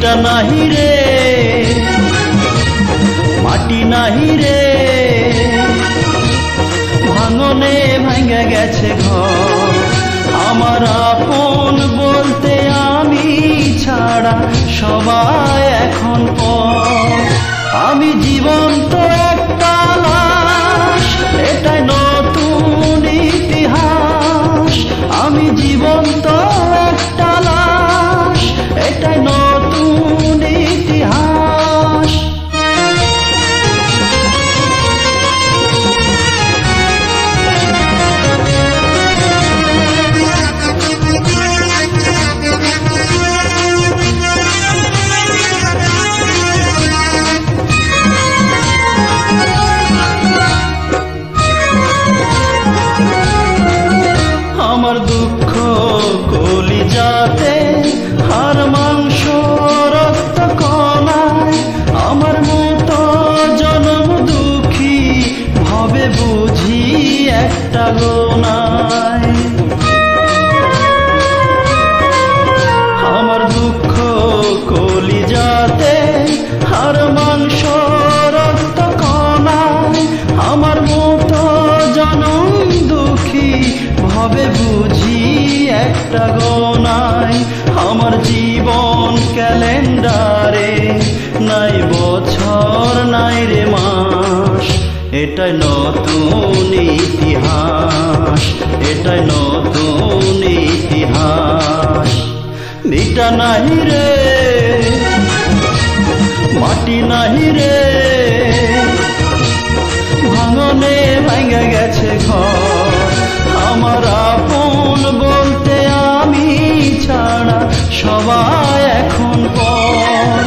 ভিটা নাহি রে মাটি নাহি রে ভাঙনে ভাঙে গেছে ঘর আমার আপন বলতে আমি ছাড়া সবাই এখন পর আমি জীবন্ত একটা লাশ এটাই নতুন ইতিহাস আমি জীবন্ত একটা লাশ এটাই নতুন ইতিহাস আমার দুঃখ কলিজাতে হাড় মাংস রক্ত কণায় আমার মতো জনম দুঃখী ভাবে বুঝি একটা গোনায় আমার দুঃখ কলিজাতে হাড় মাংস রক্ত কণায় আমার মতো জনম দুঃখী ভাবে বুঝি একটা গোনায় আমার জীবন ক্যালেন্ডারে নাই বছর নাই রে মাস এটাই নতুন ইতিহাস এটাই নতুন ইতিহাস ভিটা নাহি রে মাটি নাহি রে ভাঙনে ভাঙে গেছে ঘর আমার আপন বলতে আমি ছাড়া সবাই এখন পর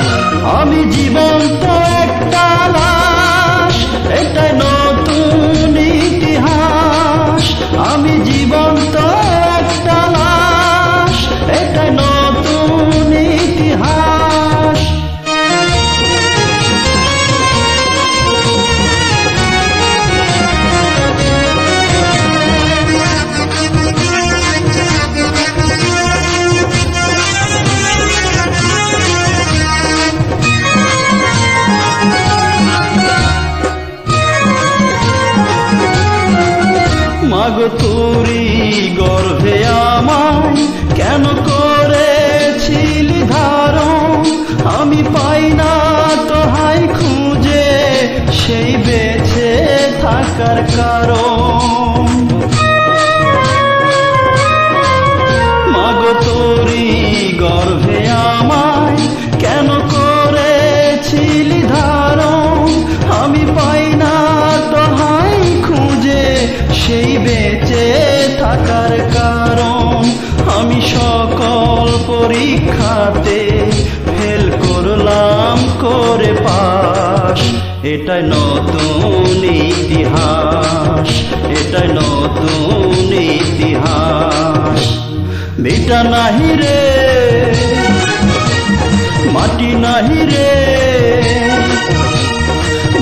আমি জীবন্ত একটা লাশ এটাই নতুন ইতিহাস আমি জীবন্ত একটা লাশ এটাই নতুন ইতিহাস মাগো তুরি গর্ভে আমায় কেন করেছিলি ধারণ আমি পাই না তোহাই খুঁজে সেই বেঁচে থাকার কারণ মাগো তুরি গর্ভে আমায় কেন করেছিলি ধারণ আমি পাই না তোহাই খুঁজে সেই বেঁচে থাকার কারণ আমি সকল পরীক্ষাতে ফেল করলাম করে পাস এটাই নতুন ইতিহাস এটাই নতুন ইতিহাস ভিটা নাহি রে মাটি নাহি রে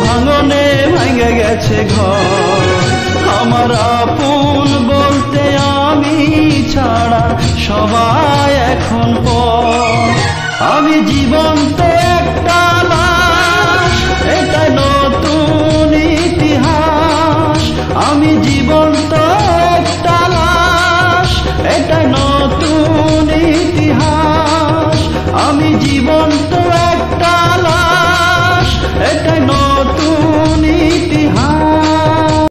ভাঙনে ভাঙে গেছে ঘর আমার আপন বলতে আমি ছাড়া সবাই এখন পর আমি জীবন্ত